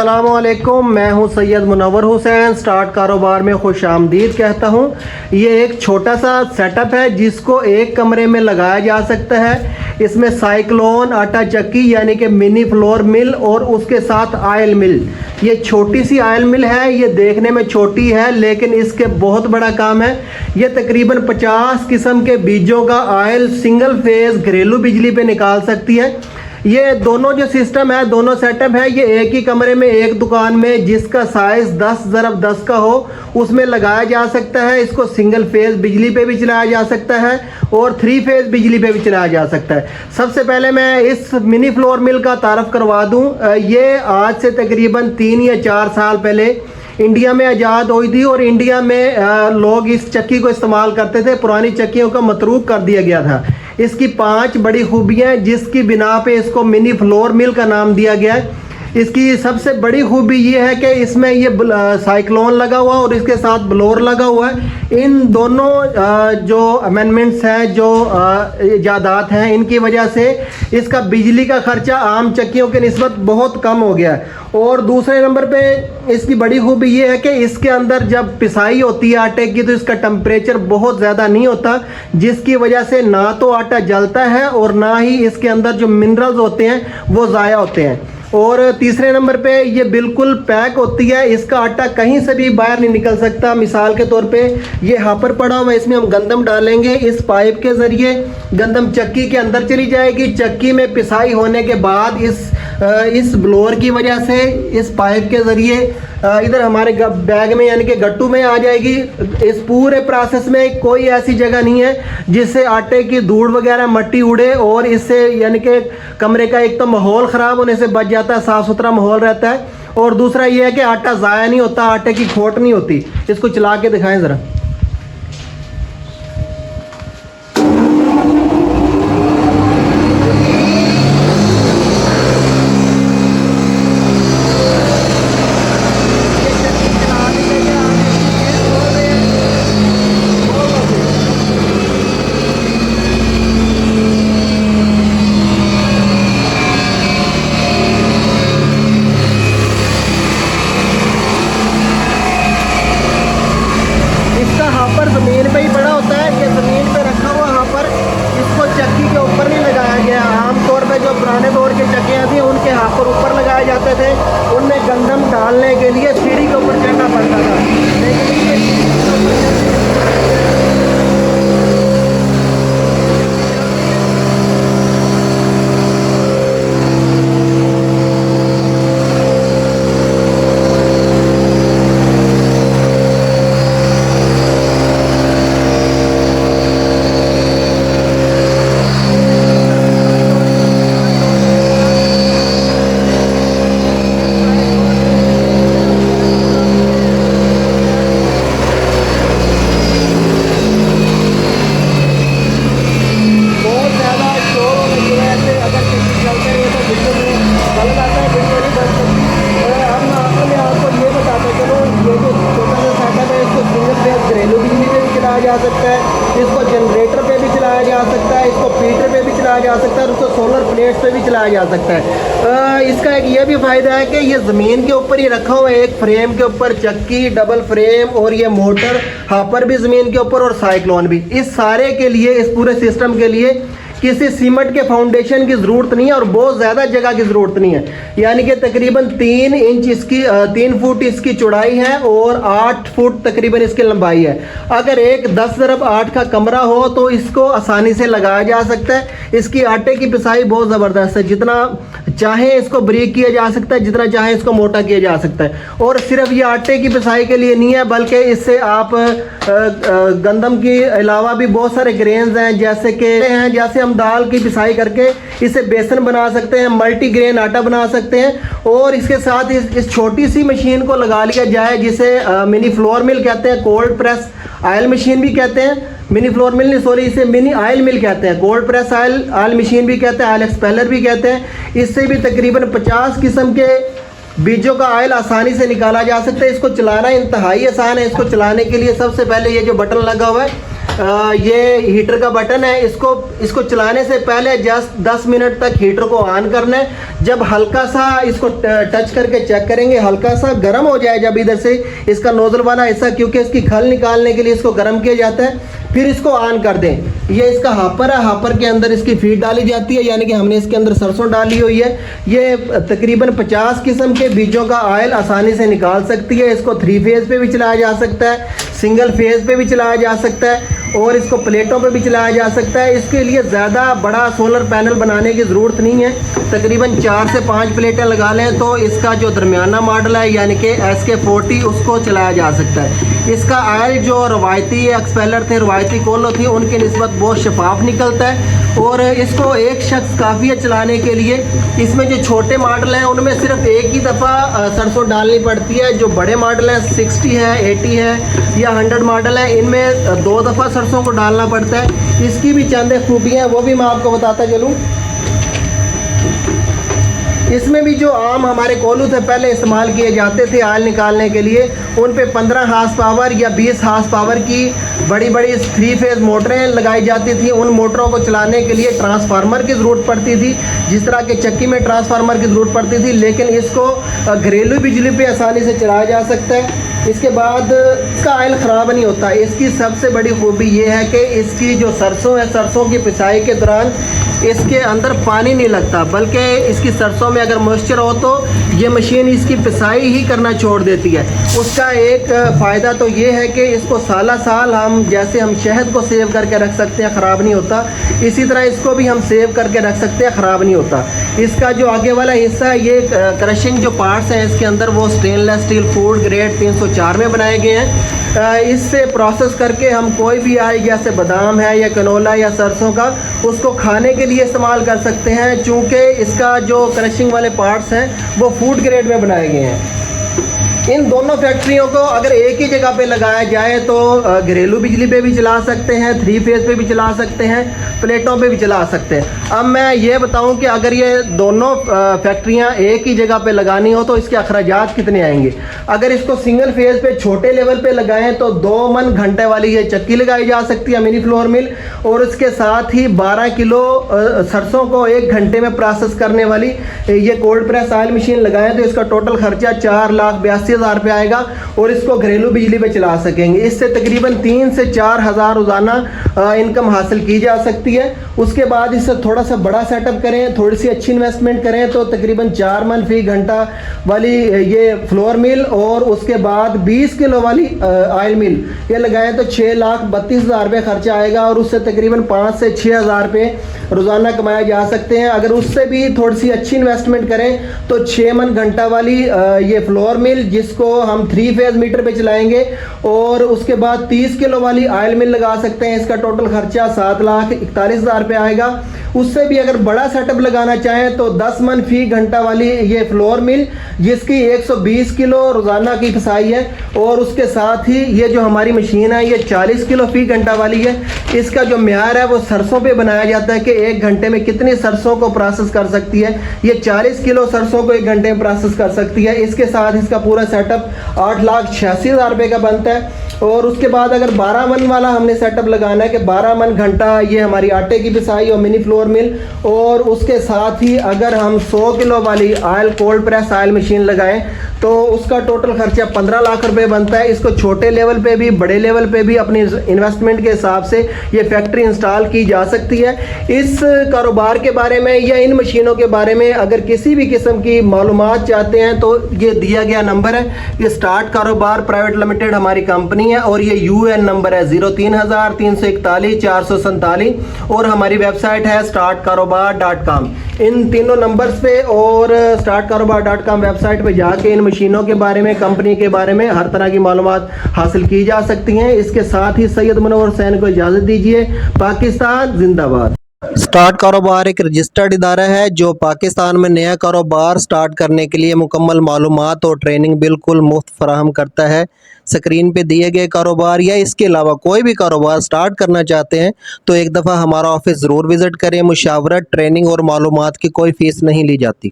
अस्सलामुअलैकुम, मैं हूं सैयद मुनव्वर हुसैन। स्टार्ट कारोबार में खुश आमदीद कहता हूं। ये एक छोटा सा सेटअप है जिसको एक कमरे में लगाया जा सकता है। इसमें साइक्लोन आटा चक्की यानी कि मिनी फ्लोर मिल और उसके साथ आयल मिल। ये छोटी सी आयल मिल है, ये देखने में छोटी है लेकिन इसके बहुत बड़ा काम है। ये तकरीबन 50 किस्म के बीजों का आयल सिंगल फेज घरेलू बिजली पे निकाल सकती है। ये दोनों जो सिस्टम है, दोनों सेटअप है, ये एक ही कमरे में एक दुकान में जिसका साइज 10x10 का हो उसमें लगाया जा सकता है। इसको सिंगल फेज बिजली पे भी चलाया जा सकता है और 3 फेज बिजली पे भी चलाया जा सकता है। सबसे पहले मैं इस मिनी फ्लोर मिल का तारफ़ करवा दूं। ये आज से तकरीबन 3 या 4 साल पहले इंडिया में आज़ाद हुई थी और इंडिया में लोग इस चक्की को इस्तेमाल करते थे। पुरानी चक्कियों का मतरूक कर दिया गया था। इसकी 5 बड़ी खूबियाँ जिसकी बिना पे इसको मिनी फ्लोर मिल का नाम दिया गया है। इसकी सबसे बड़ी खूबी ये है कि इसमें ये साइक्लोन लगा हुआ है और इसके साथ ब्लोर लगा हुआ है। इन दोनों जो अमेंडमेंट्स हैं, जो इजादात हैं, इनकी वजह से इसका बिजली का खर्चा आम चक्कियों के निस्बत बहुत कम हो गया है। और दूसरे नंबर पे इसकी बड़ी खूबी ये है कि इसके अंदर जब पिसाई होती है आटे की तो इसका टेम्परेचर बहुत ज़्यादा नहीं होता, जिसकी वजह से ना तो आटा जलता है और ना ही इसके अंदर जो मिनरल्स होते हैं वो ज़ाया होते हैं। और तीसरे नंबर पे ये बिल्कुल पैक होती है, इसका आटा कहीं से भी बाहर नहीं निकल सकता। मिसाल के तौर पे ये हापर पड़ा हुआ है, इसमें हम गंदम डालेंगे, इस पाइप के ज़रिए गंदम चक्की के अंदर चली जाएगी। चक्की में पिसाई होने के बाद इस ब्लोअर की वजह से इस पाइप के ज़रिए इधर हमारे बैग में यानी कि गट्टू में आ जाएगी। इस पूरे प्रोसेस में कोई ऐसी जगह नहीं है जिससे आटे की धूड़ वगैरह मट्टी उड़े और इससे यानी कि कमरे का एक तो माहौल ख़राब होने से बच जाता है, साफ़ सुथरा माहौल रहता है। और दूसरा ये है कि आटा ज़ाया नहीं होता, आटे की खोट नहीं होती। इसको चला के दिखाएं ज़रा। ज़मीन पे ही पड़ा होता है, ये ज़मीन पे रखा हुआ हापर, इसको चक्की के ऊपर नहीं लगाया गया। आमतौर पे जो पुराने दौर की चक्कियाँ थी उनके हापर ऊपर लगाए जाते थे, उनमें गंदम डालने के लिए सीढ़ी के ऊपर चढ़ना पड़ता था। लेकिन जा सकता है, इसको जनरेटर पे भी चलाया जा सकता है, इसको फीडर पे भी चलाया जा सकता है और उसको सोलर प्लेट्स पे भी चलाया जा सकता है। इसका एक ये भी फ़ायदा है कि ये ज़मीन के ऊपर ही रखा हुआ है, एक फ्रेम के ऊपर चक्की, डबल फ्रेम और ये मोटर हापर भी ज़मीन के ऊपर और साइक्लोन भी। इस सारे के लिए, इस पूरे सिस्टम के लिए किसी सीमेंट के फाउंडेशन की ज़रूरत नहीं है और बहुत ज़्यादा जगह की ज़रूरत नहीं है। यानी कि तकरीबन 3 इंच इसकी 3 फुट इसकी चौड़ाई है और 8 फुट तकरीबन इसकी लंबाई है। अगर एक 10x8 का कमरा हो तो इसको आसानी से लगाया जा सकता है। इसकी आटे की पिसाई बहुत ज़बरदस्त है, जितना चाहे इसको बारीक किया जा सकता है, जितना चाहे इसको मोटा किया जा सकता है। और सिर्फ ये आटे की पिसाई के लिए नहीं है बल्कि इससे आप गंदम के अलावा भी बहुत सारे ग्रेन्स हैं जैसे हम दाल की पिसाई करके इसे बेसन बना सकते हैं, मल्टीग्रेन आटा बना सकते हैं। और इसके साथ इस छोटी सी मशीन को लगा लिया जाए जिसे मिनी फ्लोर मिल कहते हैं, कोल्ड प्रेस आयल मशीन भी कहते हैं, मिनी फ्लोर मिल नहीं सॉरी इसे मिनी आयल मिल कहते हैं, कोल्ड प्रेस आयल मशीन भी कहते हैं, आयल एक्सपेलर भी कहते हैं। इससे भी तकरीबन 50 किस्म के बीजों का ऑयल आसानी से निकाला जा सकता है। इसको चलाना इंतहाई आसान है। इसको चलाने के लिए सबसे पहले ये जो बटन लगा हुआ है ये हीटर का बटन है, इसको चलाने से पहले जस्ट 10 मिनट तक हीटर को ऑन करना है। जब हल्का सा इसको टच करके चेक करेंगे, हल्का सा गर्म हो जाए जब इधर से इसका नोजल वाला हिस्सा, क्योंकि इसकी खल निकालने के लिए इसको गर्म किया जाता है, फिर इसको ऑन कर दें। ये इसका हापर है, हापर के अंदर इसकी फीड डाली जाती है, यानी कि हमने इसके अंदर सरसों डाली हुई है। ये तकरीबन 50 किस्म के बीजों का ऑयल आसानी से निकाल सकती है। इसको 3 फेज़ पे भी चलाया जा सकता है, सिंगल फेज़ पे भी चलाया जा सकता है और इसको प्लेटों पे भी चलाया जा सकता है। इसके लिए ज़्यादा बड़ा सोलर पैनल बनाने की ज़रूरत नहीं है, तकरीबन 4 से 5 प्लेटें लगा लें तो इसका जो दरमियाना मॉडल है यानी कि SK40 उसको चलाया जा सकता है। इसका ऑयल जो रवायती एक्सपेलर थे, रवायती कोलो थी, उनके निस्बत बहुत शफाफ निकलता है और इसको एक शख्स काफ़ी है चलाने के लिए। इसमें जो छोटे मॉडल हैं उनमें सिर्फ एक ही दफ़ा सरसों डालनी पड़ती है। जो बड़े मॉडल हैं 60 है, 80 है या 100 मॉडल है, इनमें 2 दफ़ा सरसों को डालना पड़ता है। इसकी भी चंद खूबियाँ वो भी मैं आपको बताता चलूँ। इसमें भी जो आम हमारे कोलू थे पहले इस्तेमाल किए जाते थे ऑयल निकालने के लिए, उन पे 15 हार्स पावर या 20 हार्स पावर की बड़ी बड़ी 3 फेज़ मोटरें लगाई जाती थी। उन मोटरों को चलाने के लिए ट्रांसफार्मर की ज़रूरत पड़ती थी, जिस तरह के चक्की में ट्रांसफार्मर की ज़रूरत पड़ती थी, लेकिन इसको घरेलू बिजली पे आसानी से चलाया जा सकता है। इसके बाद इसका ऑयल ख़राब नहीं होता। इसकी सबसे बड़ी खूबी ये है कि इसकी जो सरसों है, सरसों की पिसाई के दौरान इसके अंदर पानी नहीं लगता, बल्कि इसकी सरसों में अगर मॉइस्चर हो तो ये मशीन इसकी पिसाई ही करना छोड़ देती है। उसका एक फ़ायदा तो ये है कि इसको साला साल हम जैसे हम शहद को सेव करके रख सकते हैं, ख़राब नहीं होता, इसी तरह इसको भी हम सेव करके रख सकते हैं, ख़राब नहीं होता। इसका जो आगे वाला हिस्सा है, ये क्रशिंग जो पार्ट्स हैं इसके अंदर वो स्टेनलेस स्टील फूड ग्रेड 304 में बनाए गए हैं। इससे प्रोसेस करके हम कोई भी ऑयल जैसे बादाम है या कनोला या सरसों का, उसको खाने के लिए इस्तेमाल कर सकते हैं, चूँकि इसका जो क्रशिंग वाले पार्ट्स हैं वो फूड ग्रेड में बनाए गए हैं। इन दोनों फैक्ट्रियों को अगर एक ही जगह पे लगाया जाए तो घरेलू बिजली पे भी चला सकते हैं, 3 फेज़ पे भी चला सकते हैं, प्लेटों पे भी चला सकते हैं। अब मैं ये बताऊं कि अगर ये दोनों फैक्ट्रियां एक ही जगह पे लगानी हो तो इसके अखराजात कितने आएंगे। अगर इसको सिंगल फेज़ पे छोटे लेवल पे लगाएं तो 2 मन घंटे वाली ये चक्की लगाई जा सकती है, मिनी फ्लोर मिल, और उसके साथ ही 12 किलो सरसों को 1 घंटे में प्रोसेस करने वाली ये कोल्ड प्रेस ऑयल मशीन लगाएं तो इसका टोटल खर्चा 4,82,000 रुपये आएगा और इसको घरेलू बिजली पे चला सकेंगे। इससे तकरीबन 3 से 4 हज़ार रोज़ाना इनकम हासिल की जा सकती है। उसके बाद इससे थोड़ा सा बड़ा सेटअप करें, थोड़ी सी अच्छी इन्वेस्टमेंट करें तो तकरीबन 4 मन फी घंटा वाली ये फ्लोर मिल और उसके बाद 20 किलो वाली ऑयल मिल ये लगाएं तो 6,32,000 रुपये खर्चा आएगा और उससे तकरीबन 5 से 6 हज़ार रुपये रोज़ाना कमाए जा सकते हैं। अगर उससे भी थोड़ी सी अच्छी इन्वेस्टमेंट करें तो 6 मन घंटा वाली ये फ्लोर मिल जिसको हम 3 फेज़ मीटर पे चलाएंगे और उसके बाद 30 किलो वाली ऑयल मिल लगा सकते हैं। इसका टोटल खर्चा 7,41,000 रुपये आएगा। उससे भी अगर बड़ा सेटअप लगाना चाहें तो 10 मन फी घंटा वाली ये फ्लोर मिल जिसकी 120 किलो रोज़ाना की पिसाई है और उसके साथ ही ये जो हमारी मशीन है ये 40 किलो फी घंटा वाली है। इसका जो म्यार है वो सरसों पे बनाया जाता है कि 1 घंटे में कितनी सरसों को प्रोसेस कर सकती है। ये 40 किलो सरसों को 1 घंटे में प्रोसेस कर सकती है। इसके साथ इसका पूरा सेटअप 8,86,000 रुपये का बनता है। और उसके बाद अगर 12 मन वाला हमने सेटअप लगाना है कि 12 मन घंटा ये हमारी आटे की पिसाई और मिनी फ्लोर मिल और उसके साथ ही अगर हम 100 किलो वाली oil cold press oil machine लगाएं तो उसका टोटल खर्चा 15 लाख रुपए बनता है। इसको छोटे लेवल पे भी बड़े लेवल पे भी अपनी इन्वेस्टमेंट के हिसाब से ये फैक्ट्री इंस्टॉल की जा सकती है। इस कारोबार के बारे में या इन मशीनों के बारे में अगर किसी भी किस्म की मालूमात चाहते हैं तो ये दिया गया नंबर है। ये स्टार्ट कारोबार प्राइवेट लिमिटेड हमारी कंपनी है और ये UN नंबर है 03,341,447 और हमारी वेबसाइट है startkarobar.com। इन तीनों नंबर्स पे और startkarobar.com वेबसाइट पे जाके इन मशीनों के बारे में, कंपनी के बारे में हर तरह की मालूमात हासिल की जा सकती हैं। इसके साथ ही सैयद मुनव्वर हुसैन को इजाज़त दीजिए। पाकिस्तान जिंदाबाद। स्टार्ट कारोबार एक रजिस्टर्ड इदारा है जो पाकिस्तान में नया कारोबार स्टार्ट करने के लिए मुकम्मल मालूमात और ट्रेनिंग बिल्कुल मुफ्त फराहम करता है। स्क्रीन पे दिए गए कारोबार या इसके अलावा कोई भी कारोबार स्टार्ट करना चाहते हैं तो एक दफ़ा हमारा ऑफिस ज़रूर विज़िट करें। मुशावरत, ट्रेनिंग और मालूमात की कोई फ़ीस नहीं ली जाती।